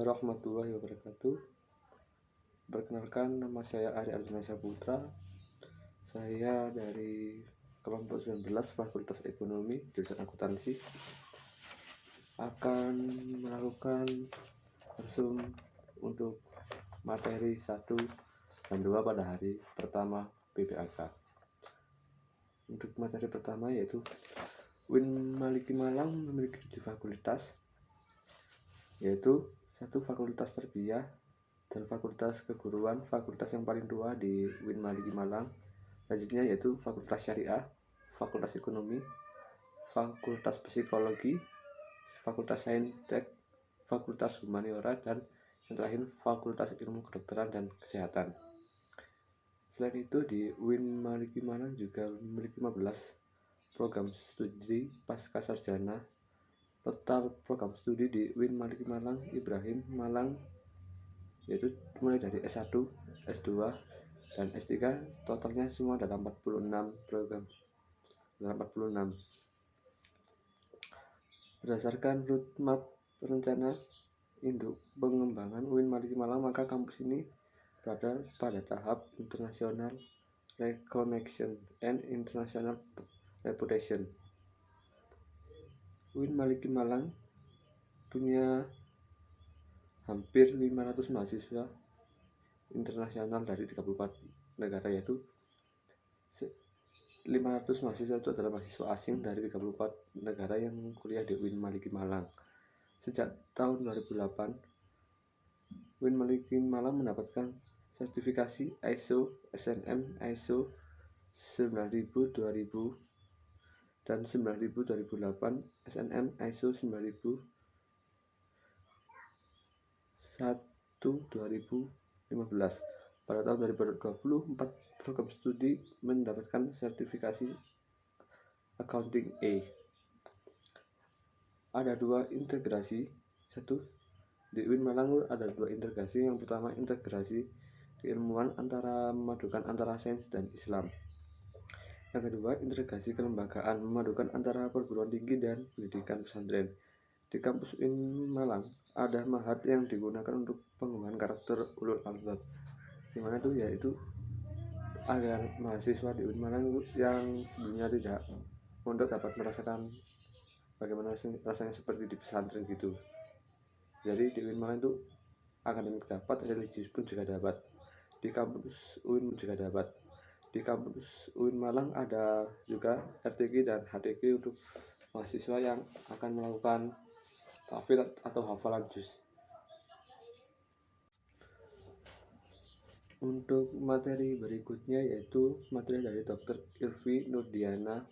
warahmatullahi wabarakatuh. Perkenalkan, nama saya Ari Arjuna Saputra. Saya dari kelompok 19 Fakultas Ekonomi jurusan Akuntansi akan melakukan resum untuk materi 1 dan 2 pada hari pertama PPAK. Untuk materi pertama yaitu UIN Maliki Malang memiliki 7 fakultas, yaitu 1 fakultas terbiah dan fakultas keguruan, fakultas yang paling tua di UIN Maliki Malang. Selanjutnya yaitu fakultas syariah, fakultas ekonomi, fakultas psikologi, fakultas saintek, fakultas humaniora, dan yang terakhir fakultas ilmu kedokteran dan kesehatan. Selain itu di UIN Maliki Malang juga memiliki 15 program studi pasca sarjana. Total program studi di UIN Maliki Malang Ibrahim Malang yaitu mulai dari S1, S2, dan S3, totalnya semua ada 46 program. Ada 46. Berdasarkan roadmap rencana induk pengembangan UIN Maliki Malang, maka kampus ini berada pada tahap international recognition and international reputation. UIN Maliki Malang punya hampir 500 mahasiswa internasional dari 34 negara, yaitu 500 mahasiswa itu adalah mahasiswa asing dari 34 negara yang kuliah di UIN Maliki Malang. Sejak tahun 2008, UIN Maliki Malang mendapatkan sertifikasi ISO, SNM, ISO 9000 2000 dan 9000 2008, SNM, ISO 9000 2015. Pada tahun 2020, 4 program studi mendapatkan sertifikasi Accounting A. Ada 2 integrasi. Di UIN Malang ada 2 integrasi. Yang pertama, integrasi keilmuan memadukan antara sains dan Islam. Yang kedua, integrasi kelembagaan memadukan antara perguruan tinggi dan pendidikan pesantren. Di kampus UIN Malang ada mahat yang digunakan untuk pengembangan karakter ulul albab, dimana itu yaitu agar mahasiswa di UIN Malang yang sebelumnya tidak mondok dapat merasakan bagaimana rasanya seperti di pesantren gitu. Jadi di UIN Malang itu akademik dapat, religius pun juga dapat. Di kampus UIN juga dapat. Di kampus UIN Malang ada juga RTQ dan HTQ untuk mahasiswa yang akan melakukan tahfidz atau hafalan juz. Untuk materi berikutnya yaitu materi dari Dr. Ilvi Nurdiana.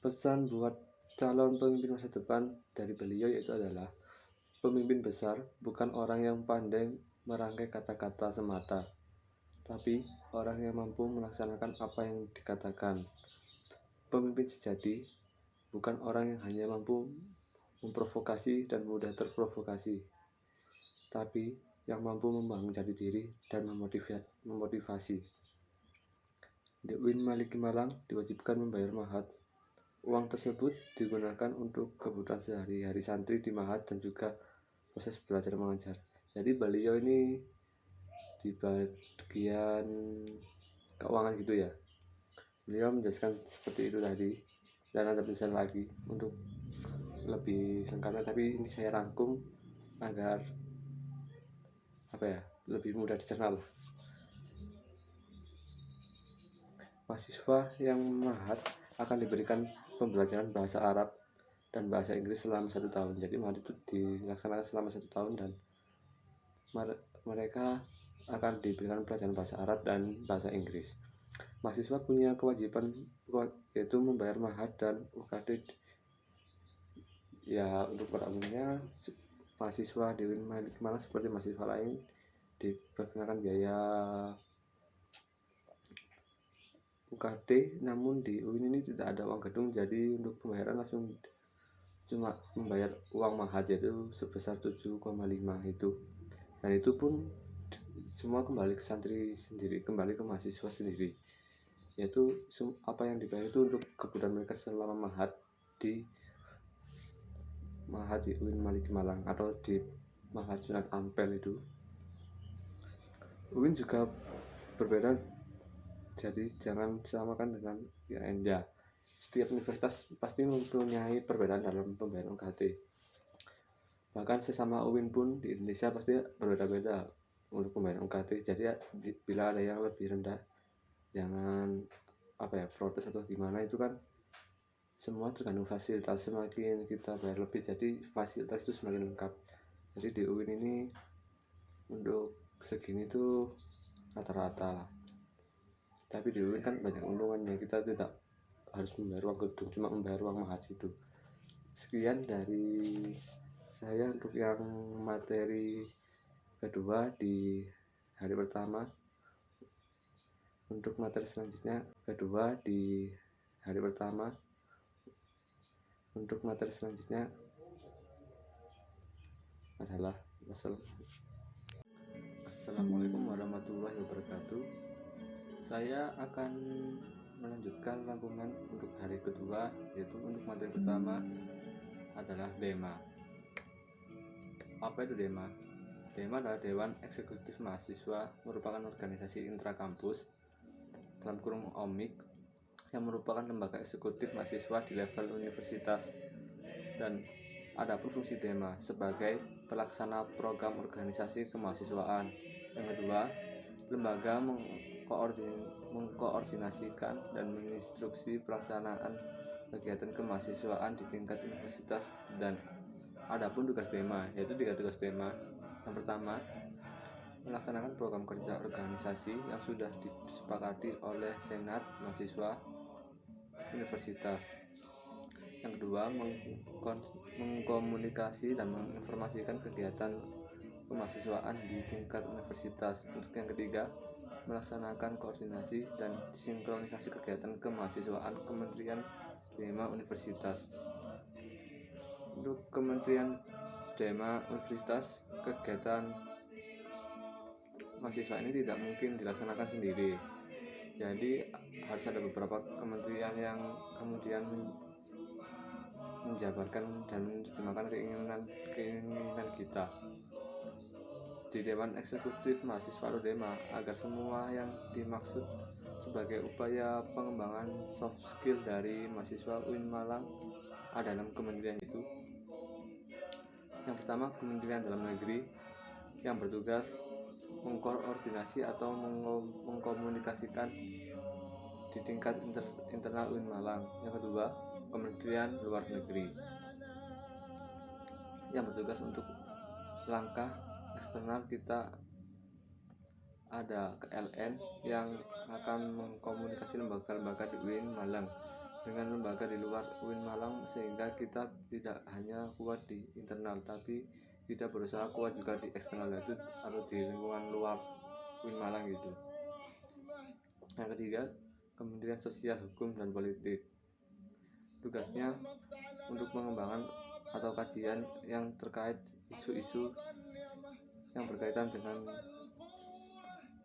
Pesan buat calon pemimpin masa depan dari beliau yaitu adalah pemimpin besar bukan orang yang pandai merangkai kata-kata semata, tapi orang yang mampu melaksanakan apa yang dikatakan. Pemimpin sejati bukan orang yang hanya mampu memprovokasi dan mudah terprovokasi, tapi yang mampu membangun jati diri dan memotivasi. Di UIN Maliki Malang diwajibkan membayar mahat. Uang tersebut digunakan untuk kebutuhan sehari-hari santri di mahat dan juga proses belajar mengajar. Jadi beliau ini di bagian keuangan gitu ya. Beliau menjelaskan seperti itu tadi, dan ada penjelasan lagi untuk lebih lengkapnya, tapi ini saya rangkum agar lebih mudah dicerna. Mahasiswa yang mahat akan diberikan pembelajaran bahasa Arab dan bahasa Inggris selama 1 tahun. Jadi mahat itu dilaksanakan selama 1 tahun dan mereka akan diberikan pelajaran bahasa Arab dan bahasa Inggris. Mahasiswa punya kewajiban yaitu membayar mahat dan UKT. Ya, untuk pada umumnya mahasiswa di UIN Maliki Malang seperti mahasiswa lain dikenakan biaya UKT, namun di UIN ini tidak ada uang gedung, jadi untuk pembayaran langsung cuma membayar uang mahat yaitu sebesar 7,5 itu, dan itu pun semua kembali ke santri sendiri, kembali ke mahasiswa sendiri, yaitu apa yang dibayar itu untuk kebutuhan mereka selama mahat di Mahat di UIN Maliki Malang atau di Mahat Sunat Ampel itu. UIN juga berbeda, jadi jangan disamakan dengan IAIN ya. Setiap universitas pasti mempunyai perbedaan dalam pembayaran UKT. Bahkan sesama UIN pun di Indonesia pasti berbeda-beda untuk pembayaran UKT. Jadi bila ada yang lebih rendah, jangan protes atau gimana, itu kan semua tergantung fasilitas. Semakin kita bayar lebih, jadi fasilitas itu semakin lengkap. Jadi di UIN ini untuk segini tuh rata-rata lah. Tapi di UIN kan banyak untungannya, kita tidak harus membayar uang gedung, cuma membayar uang mahat itu. Sekian dari saya untuk yang materi kedua di hari pertama. Untuk materi selanjutnya adalah Assalamualaikum warahmatullahi wabarakatuh. Saya akan melanjutkan rangkuman untuk hari kedua, yaitu untuk materi pertama adalah DEMA. Apa itu DEMA? DEMA adalah Dewan Eksekutif Mahasiswa, merupakan organisasi intrakampus dalam kurung OMIK yang merupakan lembaga eksekutif mahasiswa di level universitas. Dan adapun fungsi DEMA sebagai pelaksana program organisasi kemahasiswaan. Yang kedua, lembaga mengkoordinasikan dan menginstruksi pelaksanaan kegiatan kemahasiswaan di tingkat universitas. Dan adapun tugas DEMA, yaitu 3 tugas DEMA. Yang pertama, melaksanakan program kerja organisasi yang sudah disepakati oleh Senat Mahasiswa Universitas. Yang kedua, mengkomunikasi dan menginformasikan kegiatan kemahasiswaan di tingkat universitas. Untuk yang ketiga, melaksanakan koordinasi dan sinkronisasi kegiatan kemahasiswaan Kementerian DEMA Universitas. Untuk Kementerian DEMA Universitas, kegiatan mahasiswa ini tidak mungkin dilaksanakan sendiri. Jadi harus ada beberapa kementerian yang kemudian menjabarkan dan menerjemahkan keinginan kita di Dewan Eksekutif Mahasiswa atau DEMA, agar semua yang dimaksud sebagai upaya pengembangan soft skill dari mahasiswa UIN Malang ada 6 kementerian itu. Yang pertama, Kementerian Dalam Negeri yang bertugas mengkoordinasi atau mengkomunikasikan di tingkat internal UIN Malang. Yang kedua, Kementerian Luar Negeri yang bertugas untuk langkah eksternal kita. Ada KLN yang akan mengkomunikasi lembaga-lembaga di UIN Malang dengan lembaga di luar UIN Malang, sehingga kita tidak hanya kuat di internal tapi kita berusaha kuat juga di eksternal, itu atau di lingkungan luar UIN Malang gitu. Yang ketiga, Kementerian Sosial, Hukum, dan Politik. Tugasnya untuk pengembangan atau kajian yang terkait isu-isu yang berkaitan dengan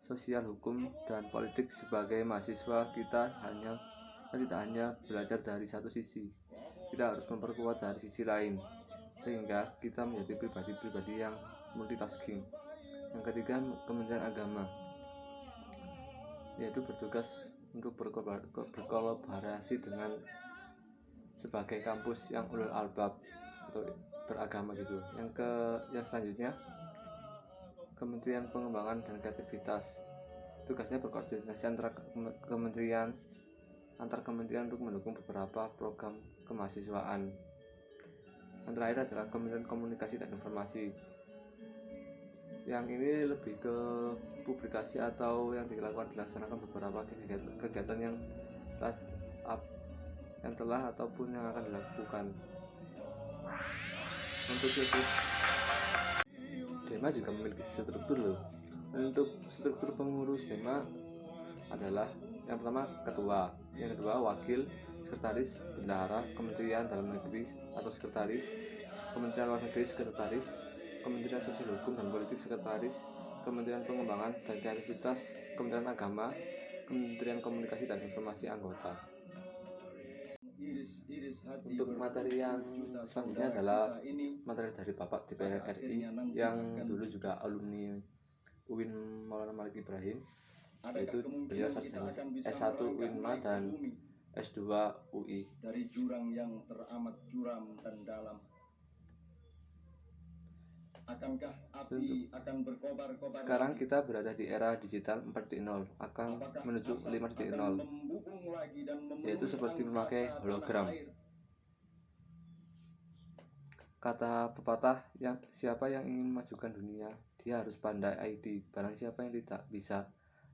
sosial, hukum, dan politik. Sebagai mahasiswa, kita tidak hanya belajar dari satu sisi, kita harus memperkuat dari sisi lain, sehingga kita menjadi pribadi-pribadi yang multitasking. Yang ketiga, Kementerian Agama, yaitu bertugas untuk berkolaborasi dengan sebagai kampus yang ulul albab atau beragama gitu. Yang selanjutnya, Kementerian Pengembangan dan Kreativitas. Tugasnya berkoordinasi antar kementerian untuk mendukung beberapa program kemahasiswaan. Yang terakhir adalah Kementerian Komunikasi dan Informasi. Yang ini lebih ke publikasi atau yang dilaksanakan beberapa kegiatan yang telah ataupun yang akan dilakukan. Untuk itu, DEMA juga memiliki struktur loh. Untuk struktur pengurus DEMA adalah yang pertama ketua, yang kedua wakil, sekretaris, bendahara, Kementerian Dalam Negeri atau sekretaris, Kementerian Luar Negeri sekretaris, Kementerian Sosial, Hukum, dan Politik sekretaris, Kementerian Pengembangan dan Kreativitas, Kementerian Agama, Kementerian Komunikasi dan Informasi anggota. Untuk materi yang selanjutnya adalah materi dari Bapak DPR RI yang dulu juga alumni UIN Maulana Malik Ibrahim, yaitu beliau sarjana S1 UINMA dan S2 UI. Dari jurang yang teramat curam dan dalam, akankah api akan berkobar-kobar? Sekarang kita berada di era digital 4.0 akan menuju 5.0, yaitu seperti memakai hologram. Kata pepatah, siapa yang ingin memajukan dunia, dia harus pandai IT. Barang siapa yang tidak bisa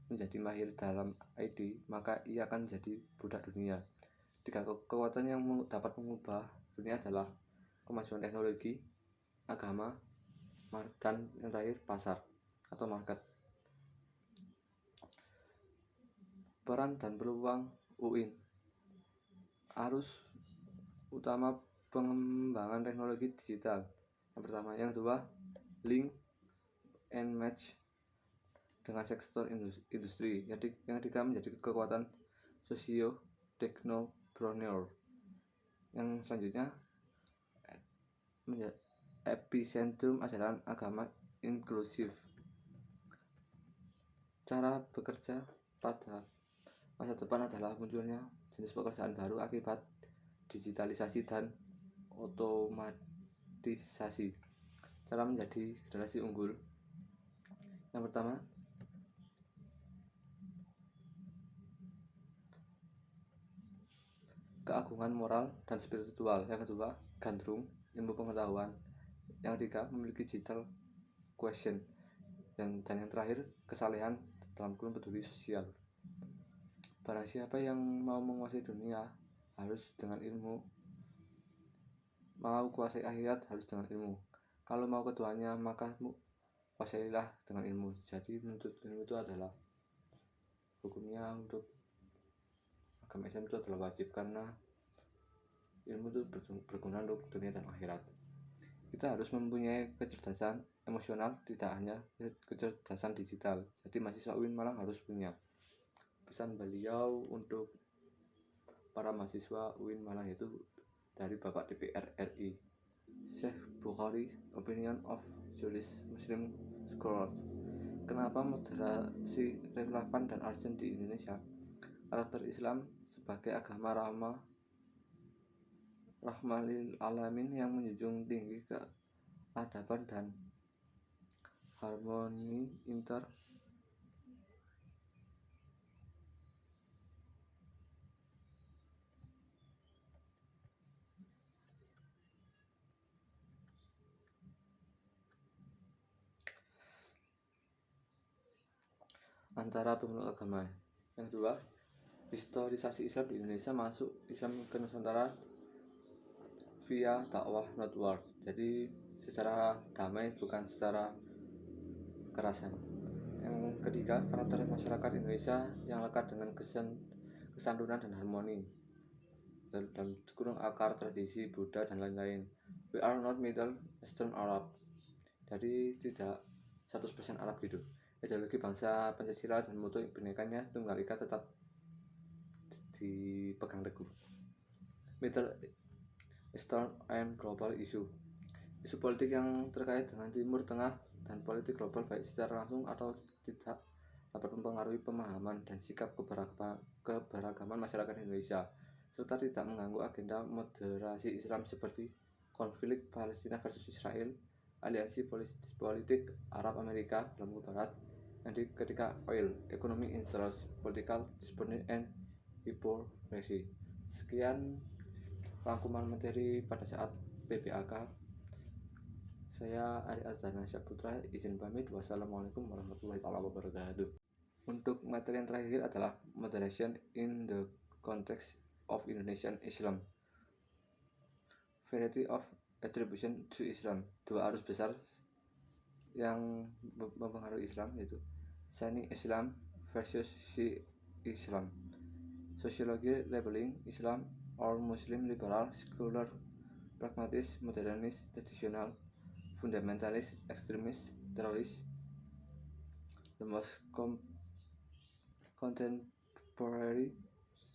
menjadi mahir dalam IT, maka ia akan menjadi budak dunia. Tiga kekuatan yang dapat mengubah dunia adalah kemajuan teknologi, agama, dan yang terakhir pasar atau market. Peran dan peluang UIN. Arus utama pengembangan teknologi digital. Yang pertama, yang kedua, link and match dengan sektor industri. Yang ketiga, menjadi kekuatan sosio-teknopreneur. Yang selanjutnya, epicentrum ajaran agama inklusif. Cara bekerja pada masa depan adalah munculnya jenis pekerjaan baru akibat digitalisasi dan otomatisasi. Cara menjadi generasi unggul. Yang pertama, keagungan moral dan spiritual. Yang kedua, gandrung, ilmu pengetahuan. Yang ketiga, memiliki digital question. Dan yang terakhir, kesalehan dalam kurun peduli sosial. Barang siapa yang mau menguasai dunia harus dengan ilmu, mau kuasai akhirat harus dengan ilmu. Kalau mau keduanya maka kuasailah dengan ilmu. Jadi menuntut ilmu itu adalah hukumnya untuk agama Islam itu adalah wajib, karena ilmu itu berguna untuk dunia dan akhirat. Kita harus mempunyai kecerdasan emosional, tidak hanya kecerdasan digital. Jadi mahasiswa UIN Malang harus punya. Pesan beliau untuk para mahasiswa UIN Malang itu dari Bapak DPR RI, Syekh Bukhari, Opinion of Jewish Muslim Scholars. Kenapa moderasi relevan dan urgent di Indonesia? Karakter Islam sebagai agama rahmah lil alamin yang menjunjung tinggi keadaban dan harmoni antara pemeluk agama. Yang kedua, historisasi Islam di Indonesia. Masuk Islam ke Nusantara via dakwah not war, jadi secara damai bukan secara kekerasan. Yang ketiga, karakter masyarakat Indonesia yang lekat dengan kesantunan dan harmoni dalam kurung akar tradisi Buddha dan lain-lain. We are not Middle Eastern Arab, jadi tidak 100% Arab gitu. Ideologi bangsa Pancasila dan mutu binekanya Tunggal Ika tetap dipegang teguh. Middle Eastern and Global Issue. Isu politik yang terkait dengan Timur Tengah dan politik global baik secara langsung atau tidak dapat mempengaruhi pemahaman dan sikap keberagaman masyarakat Indonesia, serta tidak mengganggu agenda moderasi Islam seperti konflik Palestina versus Israel, aliansi politik Arab Amerika dalam Barat, yang ketika oil, economic interest, political dispute and hypocrisy. Sekian rangkuman materi pada saat PBAK. Saya Ari Azhar Syaputra, izin pamit. Wassalamualaikum warahmatullahi wabarakatuh. Untuk materi yang terakhir adalah moderation in the context of Indonesian Islam. Variety of attribution to Islam. Dua arus besar yang mempengaruhi Islam, yaitu Sunni Islam versus Shi'i Islam. Sosiologi labeling Islam or Muslim liberal, secular, pragmatis, modernist, traditional, fundamentalist, extremist, terrorist. The most contemporary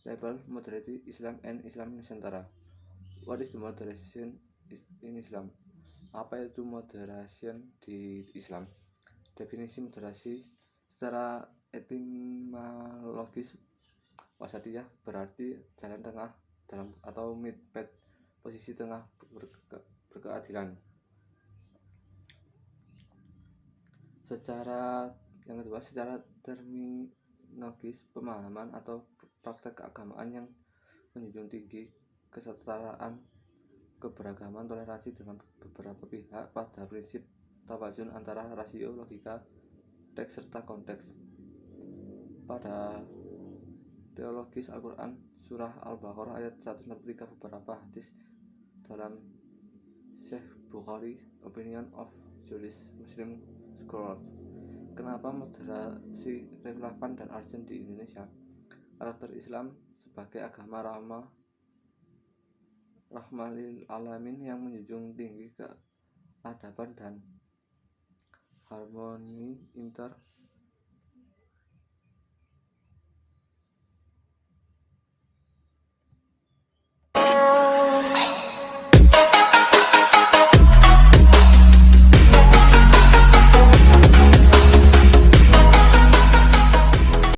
label Moderate Islam and Islam Nusantara. What is the moderation in Islam? Apa itu moderation di Islam? Definisi moderasi secara etimologis, wasatiyah berarti jalan tengah dalam atau mid-path, posisi tengah berkeadilan. Secara terminologis, pemahaman atau praktek keagamaan yang menjunjung tinggi kesetaraan, keberagaman, toleransi dengan beberapa pihak pada prinsip tawazun antara rasio, logika, teks serta konteks. Pada teologis Al-Quran, surah Al-Baqarah ayat 163, beberapa hadis dalam Syekh Bukhari, Opinion of Jewish Muslim Scholars. Kenapa moderasi relevan dan urgent di Indonesia? Karakter Islam sebagai agama rahmah lil alamin yang menjunjung tinggi keadaban dan harmoni